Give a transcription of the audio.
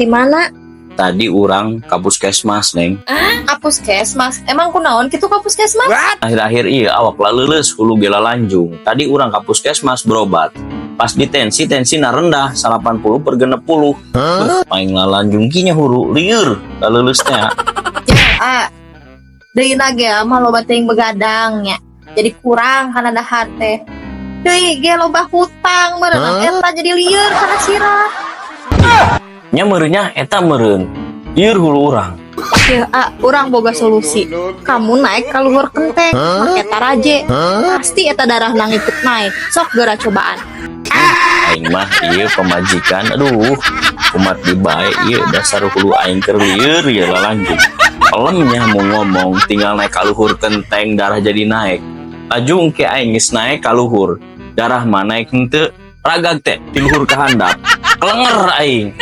di mana? Tadi orang ke puskesmas, Neng. Puskesmas. Emang kunaon kitu ka puskesmas? Akhir-akhir iya awak leuleus hulu gela lanjung. Tadi orang ke puskesmas berobat. Pas di tensi rendah 80/60. Main lalanjung kinya huru lieur leuleus teh. Deuna ge mah loba teuing begadang nya. Jadi kurang kana dahar teh. Deui ge loba hutang meureun eta jadi lieur kana sirah. Nya meureunnya eta meureun. Lieur hulu urang. Urang boga solusi. Kamu naik ka luhur genteng, make taraje. Pasti eta darah nang ikut naik. Sok geura cobaan. Aing mah ieu pemajikan, aduh. Umat di bae ieu dasar hulu aing keur lieur ya lalanjung. Pelemnya mau ngomong tinggal naik ka luhur genteng darah jadi naik. Laju engke aing geus naik ka luhur. Darah mah naik henteu ragag teh di luhur ka handap. Kelenger aing.